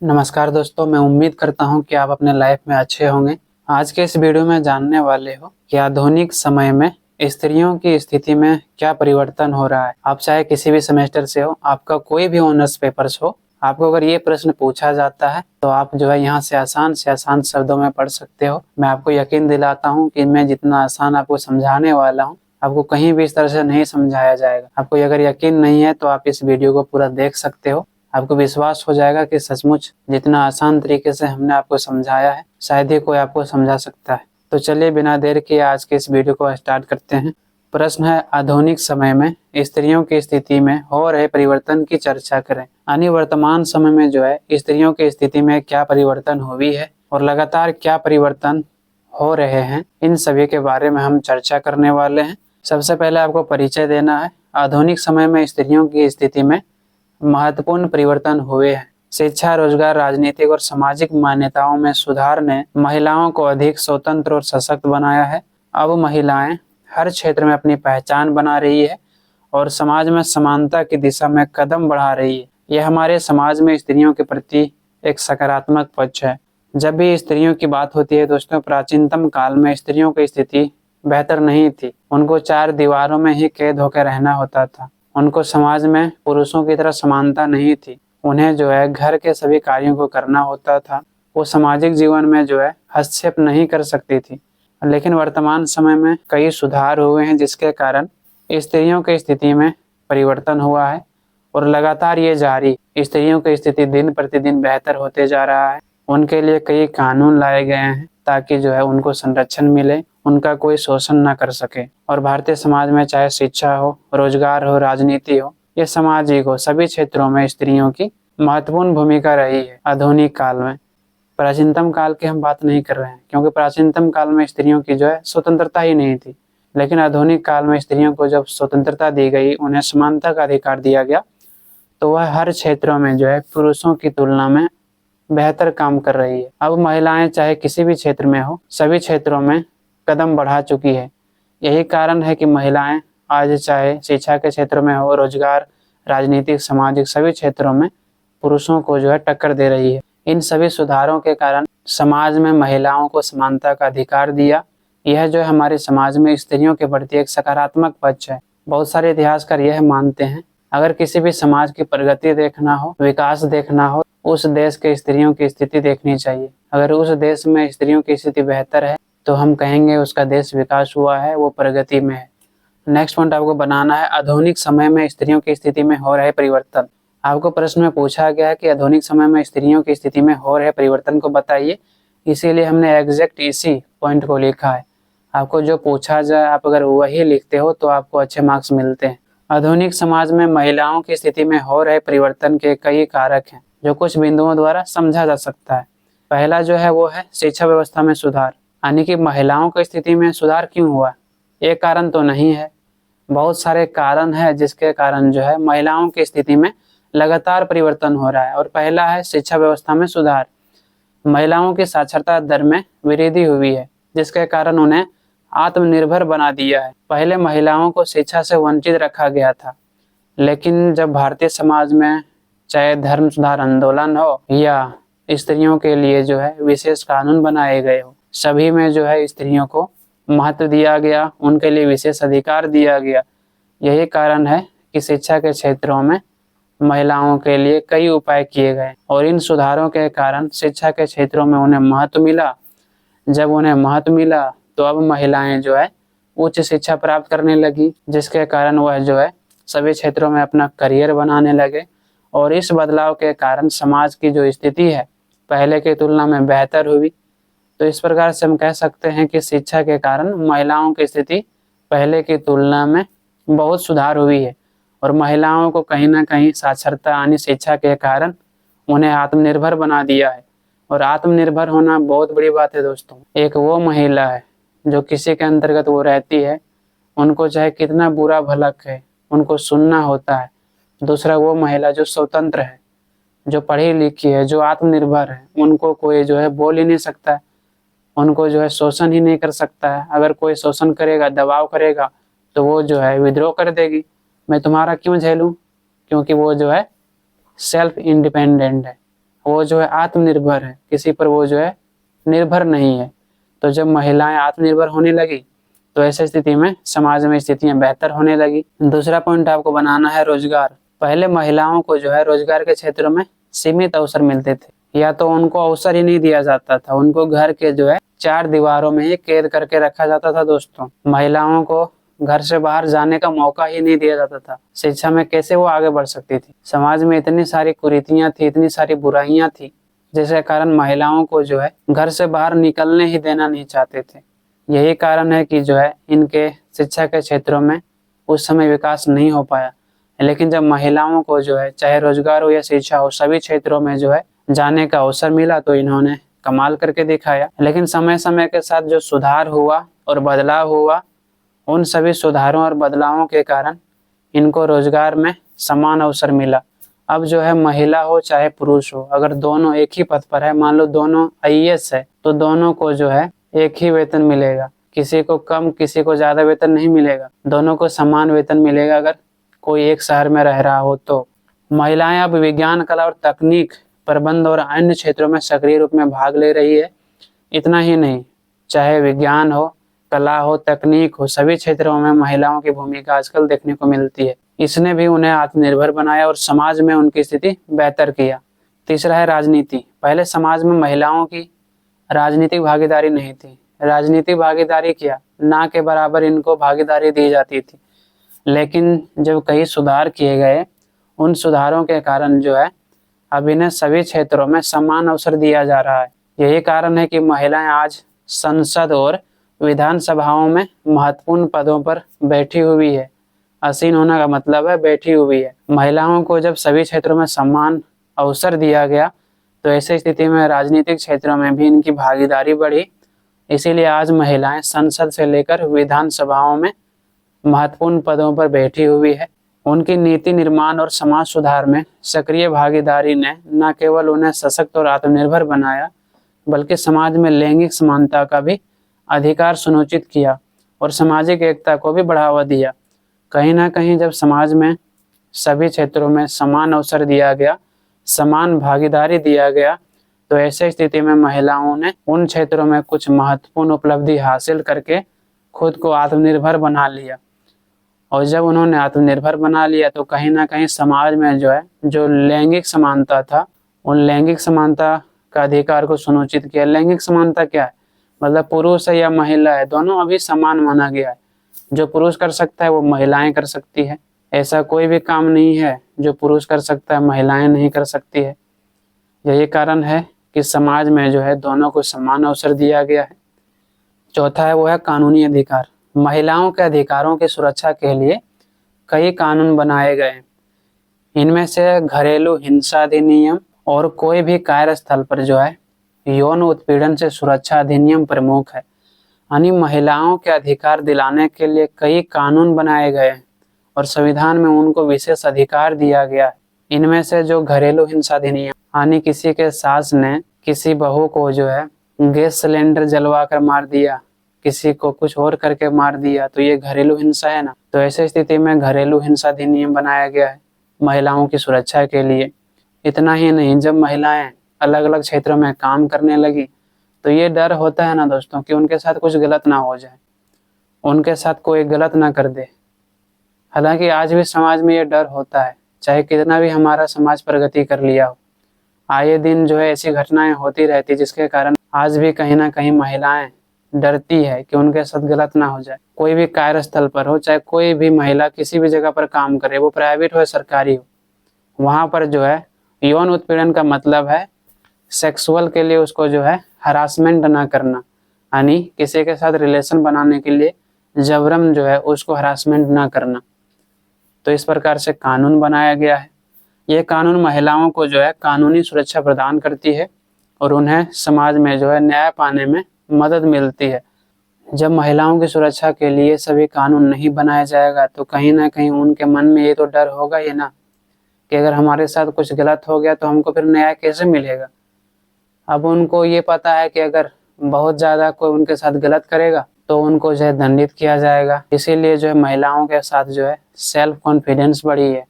नमस्कार दोस्तों, मैं उम्मीद करता हूं कि आप अपने लाइफ में अच्छे होंगे। आज के इस वीडियो में जानने वाले हो कि आधुनिक समय में स्त्रियों की स्थिति में क्या परिवर्तन हो रहा है। आप चाहे किसी भी सेमेस्टर से हो, आपका कोई भी ऑनर्स पेपर्स हो, आपको अगर ये प्रश्न पूछा जाता है तो आप यहाँ से आसान शब्दों में पढ़ सकते हो। मैं आपको यकीन दिलाता हूँ कि मैं जितना आसान आपको समझाने वाला हूँ, आपको कहीं भी इस तरह से नहीं समझाया जाएगा। आपको अगर यकीन नहीं है तो आप इस वीडियो को पूरा देख सकते हो। आपको विश्वास हो जाएगा कि सचमुच जितना आसान तरीके से हमने आपको समझाया है, शायद ही कोई आपको समझा सकता है। तो चलिए बिना देर के आज के इस वीडियो को स्टार्ट करते हैं। प्रश्न है, आधुनिक समय में स्त्रियों की स्थिति में हो रहे परिवर्तन की चर्चा करें। यानी वर्तमान समय में स्त्रियों की स्थिति में क्या परिवर्तन हुई है और लगातार क्या परिवर्तन हो रहे हैं, इन सभी के बारे में हम चर्चा करने वाले हैं। सबसे पहले आपको परिचय देना है। आधुनिक समय में स्त्रियों की स्थिति में महत्वपूर्ण परिवर्तन हुए हैं। शिक्षा, रोजगार, राजनीतिक और सामाजिक मान्यताओं में सुधार ने महिलाओं को अधिक स्वतंत्र और सशक्त बनाया है। अब महिलाएं हर क्षेत्र में अपनी पहचान बना रही है और समाज में समानता की दिशा में कदम बढ़ा रही है। यह हमारे समाज में स्त्रियों के प्रति एक सकारात्मक पक्ष है। जब भी स्त्रियों की बात होती है दोस्तों, प्राचीनतम काल में स्त्रियों की स्थिति बेहतर नहीं थी। उनको चार दीवारों में ही कैद होकर रहना होता था। उनको समाज में पुरुषों की तरह समानता नहीं थी। उन्हें घर के सभी कार्यों को करना होता था। वो सामाजिक जीवन में हस्तक्षेप नहीं कर सकती थी। लेकिन वर्तमान समय में कई सुधार हुए हैं, जिसके कारण स्त्रियों की स्थिति में परिवर्तन हुआ है और लगातार ये जारी। स्त्रियों की स्थिति दिन प्रतिदिन बेहतर होते जा रहा है। उनके लिए कई कानून लाए गए हैं ताकि उनको संरक्षण मिले, उनका कोई शोषण न कर सके। और भारतीय समाज में चाहे शिक्षा हो, रोजगार हो, राजनीति हो या सामाजिक हो, सभी क्षेत्रों में स्त्रियों की महत्वपूर्ण भूमिका रही है। आधुनिक काल में, प्राचीनतम काल की हम बात नहीं कर रहे हैं, क्योंकि प्राचीनतम काल में स्त्रियों की स्वतंत्रता ही नहीं थी। लेकिन आधुनिक काल में स्त्रियों को जब स्वतंत्रता दी गई, उन्हें समानता का अधिकार दिया गया, तो वह हर क्षेत्रों में पुरुषों की तुलना में बेहतर काम कर रही है। अब महिलाएं चाहे किसी भी क्षेत्र में हो, सभी क्षेत्रों में कदम बढ़ा चुकी है। यही कारण है कि महिलाएं आज चाहे शिक्षा के क्षेत्र में हो, रोजगार, राजनीतिक, सामाजिक, सभी क्षेत्रों में पुरुषों को टक्कर दे रही है। इन सभी सुधारों के कारण समाज में महिलाओं को समानता का अधिकार दिया। यह हमारे समाज में स्त्रियों के प्रति एक सकारात्मक पक्ष है। बहुत सारे इतिहासकार यह मानते हैं, अगर किसी भी समाज की प्रगति देखना हो, विकास देखना हो, उस देश के स्त्रियों की स्थिति देखनी चाहिए। अगर उस देश में स्त्रियों की स्थिति बेहतर है तो हम कहेंगे उसका देश विकास हुआ है, वो प्रगति में है। नेक्स्ट पॉइंट आपको बनाना है, आधुनिक समय में स्त्रियों की स्थिति में हो रहे परिवर्तन। आपको प्रश्न में पूछा गया है कि आधुनिक समय में स्त्रियों की स्थिति में हो रहे परिवर्तन को बताइए, इसीलिए हमने एग्जैक्ट इसी पॉइंट को लिखा है। आपको जो पूछा जाए, आप अगर वही लिखते हो तो आपको अच्छे मार्क्स मिलते हैं। आधुनिक समाज में महिलाओं की स्थिति में हो रहे परिवर्तन के कई कारक हैं, जो कुछ बिंदुओं द्वारा समझा जा सकता है। पहला वो है शिक्षा व्यवस्था में सुधार। यानी कि महिलाओं की स्थिति में सुधार क्यों हुआ, एक कारण तो नहीं है, बहुत सारे कारण है जिसके कारण महिलाओं की स्थिति में लगातार परिवर्तन हो रहा है। और पहला है शिक्षा व्यवस्था में सुधार। महिलाओं की साक्षरता दर में वृद्धि हुई है, जिसके कारण उन्हें आत्मनिर्भर बना दिया है। पहले महिलाओं को शिक्षा से वंचित रखा गया था, लेकिन जब भारतीय समाज में चाहे धर्म सुधार आंदोलन हो या स्त्रियों के लिए विशेष कानून बनाए गए हो, सभी में स्त्रियों को महत्व दिया गया, उनके लिए विशेष अधिकार दिया गया। यही कारण है कि शिक्षा के क्षेत्रों में महिलाओं के लिए कई उपाय किए गए और इन सुधारों के कारण शिक्षा के क्षेत्रों में उन्हें महत्व मिला। जब उन्हें महत्व मिला तो अब महिलाएं उच्च शिक्षा प्राप्त करने लगी, जिसके कारण वह सभी क्षेत्रों में अपना करियर बनाने लगे। और इस बदलाव के कारण समाज की जो स्थिति है पहले की तुलना में बेहतर हुई। तो इस प्रकार से हम कह सकते हैं कि शिक्षा के कारण महिलाओं की स्थिति पहले की तुलना में बहुत सुधार हुई है। और महिलाओं को कहीं ना कहीं साक्षरता यानी शिक्षा के कारण उन्हें आत्मनिर्भर बना दिया है। और आत्मनिर्भर होना बहुत बड़ी बात है दोस्तों। एक वो महिला है जो किसी के अंतर्गत वो रहती है, उनको चाहे कितना बुरा भला कहे उनको सुनना होता है। दूसरा वो महिला जो स्वतंत्र है, जो पढ़ी लिखी है, जो आत्मनिर्भर है, उनको कोई बोल ही नहीं सकता है, उनको शोषण ही नहीं कर सकता है। अगर कोई शोषण करेगा, दबाव करेगा तो वो विद्रोह कर देगी, मैं तुम्हारा क्यों झेलूं, क्योंकि वो सेल्फ इंडिपेंडेंट है, वो जो है आत्मनिर्भर है, किसी पर वो जो है निर्भर नहीं है। तो जब महिलाएं आत्मनिर्भर होने लगी तो ऐसी स्थिति में समाज में स्थितियां बेहतर होने लगी। दूसरा पॉइंट आपको बनाना है रोजगार। पहले महिलाओं को जो है रोजगार के क्षेत्रों में सीमित अवसर मिलते थे, या तो उनको अवसर ही नहीं दिया जाता था, उनको घर के जो है 4 दीवारों में ही कैद करके रखा जाता था। दोस्तों, महिलाओं को घर से बाहर जाने का मौका ही नहीं दिया जाता था। शिक्षा में कैसे वो आगे बढ़ सकती थी? समाज में इतनी सारी कुरीतियां थी, इतनी सारी बुराइयां थी, जिसके कारण महिलाओं को जो है घर से बाहर निकलने ही देना नहीं चाहते थे। यही कारण है कि जो है इनके शिक्षा के क्षेत्रों में उस समय विकास नहीं हो पाया। लेकिन जब महिलाओं को जो है चाहे रोजगार हो या शिक्षा हो, सभी क्षेत्रों में जो है जाने का अवसर मिला तो इन्होंने कमाल करके दिखाया। लेकिन समय समय के साथ जो सुधार हुआ और बदलाव हुआ, उन सभी सुधारों और बदलावों के कारण इनको रोजगार में समान अवसर मिला। अब जो है महिला हो चाहे पुरुष हो, अगर दोनों एक ही पद पर है, मान लो दोनों आईएएस है, तो दोनों को जो है एक ही वेतन मिलेगा। किसी को कम किसी को ज्यादा वेतन नहीं मिलेगा, दोनों को समान वेतन मिलेगा अगर कोई एक शहर में रह रहा हो तो। महिलाएं अब विज्ञान, कला और तकनीक, प्रबंध और अन्य क्षेत्रों में सक्रिय रूप में भाग ले रही है। इतना ही नहीं, चाहे विज्ञान हो, कला हो, तकनीक हो, सभी क्षेत्रों में महिलाओं की भूमिका आजकल देखने को मिलती है। इसने भी उन्हें आत्मनिर्भर बनाया और समाज में उनकी स्थिति बेहतर किया। तीसरा है राजनीति। पहले समाज में महिलाओं की राजनीतिक भागीदारी नहीं थी। राजनीतिक भागीदारी क्या, ना के बराबर इनको भागीदारी दी जाती थी। लेकिन जब कई सुधार किए गए, उन सुधारों के कारण जो है अब इन्हें सभी क्षेत्रों में समान अवसर दिया जा रहा है। यही कारण है कि महिलाएं आज संसद और विधानसभाओं में महत्वपूर्ण पदों पर बैठी हुई है। आसीन होना का मतलब है बैठी हुई है। महिलाओं को जब सभी क्षेत्रों में समान अवसर दिया गया तो ऐसी स्थिति में राजनीतिक क्षेत्रों में भी इनकी भागीदारी बढ़ी। इसीलिए आज महिलाएं संसद से लेकर विधानसभाओं में महत्वपूर्ण पदों पर बैठी हुई है। उनकी नीति निर्माण और समाज सुधार में सक्रिय भागीदारी ने न केवल उन्हें सशक्त और आत्मनिर्भर बनाया, बल्कि समाज में लैंगिक समानता का भी अधिकार सुनिश्चित किया और सामाजिक एकता को भी बढ़ावा दिया। कहीं ना कहीं जब समाज में सभी क्षेत्रों में समान अवसर दिया गया, समान भागीदारी दिया गया, तो ऐसे स्थिति में महिलाओं ने उन क्षेत्रों में कुछ महत्वपूर्ण उपलब्धि हासिल करके खुद को आत्मनिर्भर बना लिया। और जब उन्होंने आत्मनिर्भर बना लिया तो कहीं ना कहीं समाज में जो है जो लैंगिक समानता था, उन लैंगिक समानता का अधिकार को सुनिश्चित किया। लैंगिक समानता क्या है, मतलब पुरुष है या महिला है, दोनों अभी समान माना गया है। जो पुरुष कर सकता है वो महिलाएं कर सकती है। ऐसा कोई भी काम नहीं है जो पुरुष कर सकता है महिलाएं नहीं कर सकती है। यही कारण है कि समाज में जो है दोनों को समान अवसर दिया गया है। चौथा है वो है कानूनी अधिकार। महिलाओं के अधिकारों की सुरक्षा के लिए कई कानून बनाए गए। इनमें से घरेलू हिंसा अधिनियम और कोई भी कार्यस्थल पर जो है यौन उत्पीड़न से सुरक्षा अधिनियम प्रमुख है। यानी महिलाओं के अधिकार दिलाने के लिए कई कानून बनाए गए हैं और संविधान में उनको विशेष अधिकार दिया गया है। इनमें से जो घरेलू हिंसा अधिनियम, यानी किसी के सास ने किसी बहू को जो है गैस सिलेंडर जलवा कर मार दिया, किसी को कुछ और करके मार दिया, तो ये घरेलू हिंसा है ना। तो ऐसी स्थिति में घरेलू हिंसा अधिनियम बनाया गया है महिलाओं की सुरक्षा के लिए। इतना ही नहीं, जब महिलाएं अलग अलग क्षेत्रों में काम करने लगी तो ये डर होता है ना दोस्तों कि उनके साथ कुछ गलत ना हो जाए, उनके साथ कोई गलत ना कर दे। हालांकि आज भी समाज में ये डर होता है, चाहे कितना भी हमारा समाज प्रगति कर लिया हो, आए दिन जो है ऐसी घटनाएं होती रहती, जिसके कारण आज भी कहीं ना कहीं महिलाएं डरती है कि उनके साथ गलत ना हो जाए। कोई भी कार्यस्थल पर हो, चाहे कोई भी महिला किसी भी जगह पर काम करे, वो प्राइवेट हो या सरकारी हो, वहां पर जो है यौन उत्पीड़न का मतलब है सेक्सुअल के लिए उसको जो है हरासमेंट ना करना, यानी किसी के साथ रिलेशन बनाने के लिए जबरन जो है उसको हरासमेंट ना करना। तो इस प्रकार से कानून बनाया गया है। ये कानून महिलाओं को जो है कानूनी सुरक्षा प्रदान करती है और उन्हें समाज में जो है न्याय पाने में मदद मिलती है। जब महिलाओं की सुरक्षा के लिए सभी कानून नहीं बनाया जाएगा तो कहीं ना कहीं उनके मन में ये तो डर होगा ही ना कि अगर हमारे साथ कुछ गलत हो गया तो हमको फिर न्याय कैसे मिलेगा। अब उनको ये पता है कि अगर बहुत ज़्यादा कोई उनके साथ गलत करेगा तो उनको जो है दंडित किया जाएगा। इसीलिए जो है महिलाओं के साथ जो है सेल्फ कॉन्फिडेंस बढ़ी है।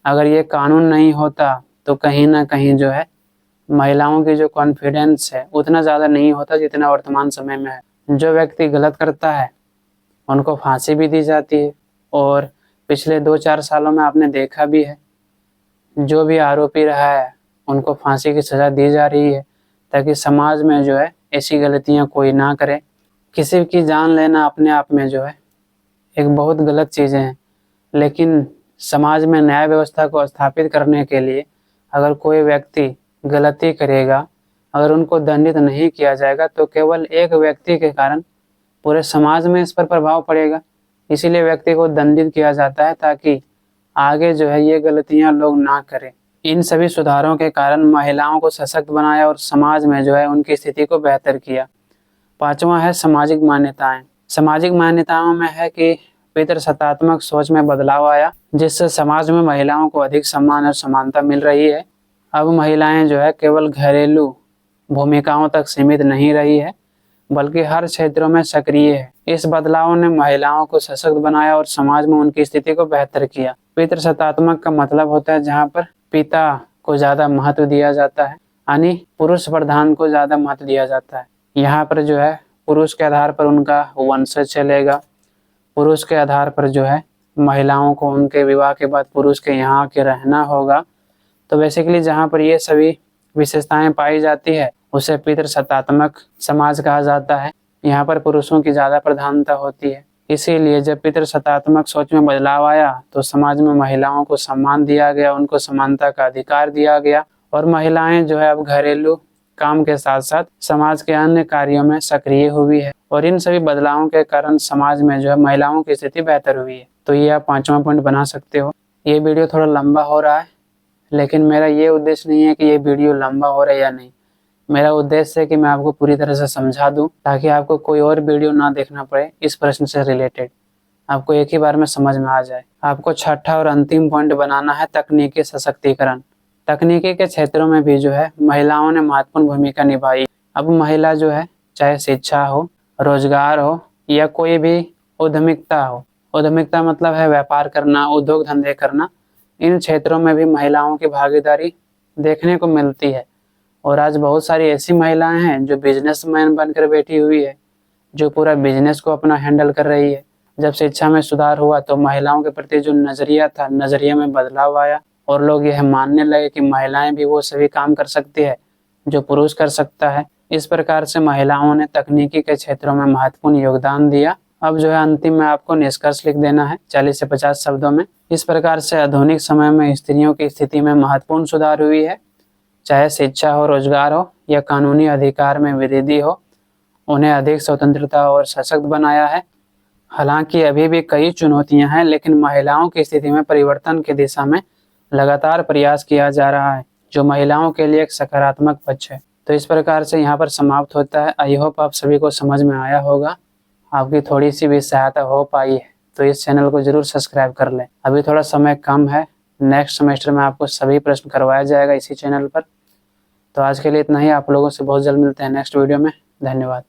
अगर ये कानून नहीं होता तो कहीं ना कहीं जो है महिलाओं की जो कॉन्फिडेंस है उतना ज़्यादा नहीं होता जितना वर्तमान समय में है। जो व्यक्ति गलत करता है उनको फांसी भी दी जाती है, और पिछले 2-4 सालों में आपने देखा भी है, जो भी आरोपी रहा है उनको फांसी की सज़ा दी जा रही है, ताकि समाज में जो है ऐसी गलतियां कोई ना करे। किसी की जान लेना अपने आप में जो है एक बहुत गलत चीज़ें हैं, लेकिन समाज में न्याय व्यवस्था को स्थापित करने के लिए अगर कोई व्यक्ति गलती करेगा, अगर उनको दंडित नहीं किया जाएगा तो केवल एक व्यक्ति के कारण पूरे समाज में इस पर प्रभाव पड़ेगा। इसीलिए व्यक्ति को दंडित किया जाता है ताकि आगे जो है ये गलतियां लोग ना करें। इन सभी सुधारों के कारण महिलाओं को सशक्त बनाया और समाज में जो है उनकी स्थिति को बेहतर किया। 5वां है सामाजिक मान्यताएं। सामाजिक मान्यताओं में है कि पितृसत्तात्मक सोच में बदलाव आया, जिससे समाज में महिलाओं को अधिक सम्मान और समानता मिल रही है। अब महिलाएं जो है केवल घरेलू भूमिकाओं तक सीमित नहीं रही है, बल्कि हर क्षेत्रों में सक्रिय है। इस बदलाव ने महिलाओं को सशक्त बनाया और समाज में उनकी स्थिति को बेहतर किया। पितृसत्तात्मक का मतलब होता है जहाँ पर पिता को ज्यादा महत्व दिया जाता है, यानी पुरुष प्रधान को ज्यादा महत्व दिया जाता है। यहाँ पर जो है पुरुष के आधार पर उनका वंशज चलेगा, पुरुष के आधार पर जो है महिलाओं को उनके विवाह के बाद पुरुष के यहाँ के रहना होगा। तो बेसिकली जहाँ पर ये सभी विशेषताएं पाई जाती है उसे पितृसत्तात्मक समाज कहा जाता है। यहाँ पर पुरुषों की ज्यादा प्रधानता होती है। इसीलिए जब पितृसत्तात्मक सोच में बदलाव आया तो समाज में महिलाओं को सम्मान दिया गया, उनको समानता का अधिकार दिया गया, और महिलाएं जो है अब घरेलू काम के साथ साथ समाज के अन्य कार्यों में सक्रिय हुई है। और इन सभी बदलावों के कारण समाज में जो है महिलाओं की स्थिति बेहतर हुई है। तो ये आप 5वां पॉइंट बना सकते हो। ये वीडियो थोड़ा लंबा हो रहा है, लेकिन मेरा ये उद्देश्य नहीं है कि ये वीडियो लंबा हो रहा है या नहीं। मेरा उद्देश्य है कि मैं आपको पूरी तरह से समझा दूं, ताकि आपको कोई और वीडियो ना देखना पड़े इस प्रश्न से रिलेटेड, आपको एक ही बार में समझ में आ जाए। आपको 6ठा और अंतिम पॉइंट बनाना है तकनीकी सशक्तिकरण। तकनीकी के क्षेत्रों में भी जो है महिलाओं ने महत्वपूर्ण भूमिका निभाई। अब महिला जो है चाहे शिक्षा हो, रोजगार हो या कोई भी उद्यमिकता हो, उद्यमिकता मतलब है व्यापार करना, उद्योग धंधे करना, इन क्षेत्रों में भी महिलाओं की भागीदारी देखने को मिलती है। और आज बहुत सारी ऐसी महिलाएं हैं जो बिजनेसमैन बनकर बैठी हुई है, जो पूरा बिजनेस को अपना हैंडल कर रही है। जब शिक्षा में सुधार हुआ तो महिलाओं के प्रति जो नजरिया था, नजरिए में बदलाव आया और लोग यह मानने लगे कि महिलाएं भी वो सभी काम कर सकती है जो पुरुष कर सकता है। इस प्रकार से महिलाओं ने तकनीकी के क्षेत्रों में महत्वपूर्ण योगदान दिया। अब जो है अंतिम में आपको निष्कर्ष लिख देना है 40 से 50 शब्दों में। इस प्रकार से आधुनिक समय में स्त्रियों की स्थिति में महत्वपूर्ण सुधार हुई है, चाहे शिक्षा हो, रोजगार हो या कानूनी अधिकार में वृद्धि हो। उन्हें अधिक स्वतंत्रता और सशक्त बनाया है। हालांकि अभी भी कई चुनौतियां हैं, लेकिन महिलाओं की स्थिति में परिवर्तन की दिशा में लगातार प्रयास किया जा रहा है, जो महिलाओं के लिए एक सकारात्मक पक्ष है। तो इस प्रकार से यहाँ पर समाप्त होता है। आई होप आप सभी को समझ में आया होगा, आपकी थोड़ी सी भी सहायता हो पाई है तो इस चैनल को जरूर सब्सक्राइब कर लें। अभी थोड़ा समय कम है, नेक्स्ट सेमेस्टर में आपको सभी प्रश्न करवाया जाएगा इसी चैनल पर। तो आज के लिए इतना ही। आप लोगों से बहुत जल्द मिलते हैं नेक्स्ट वीडियो में। धन्यवाद।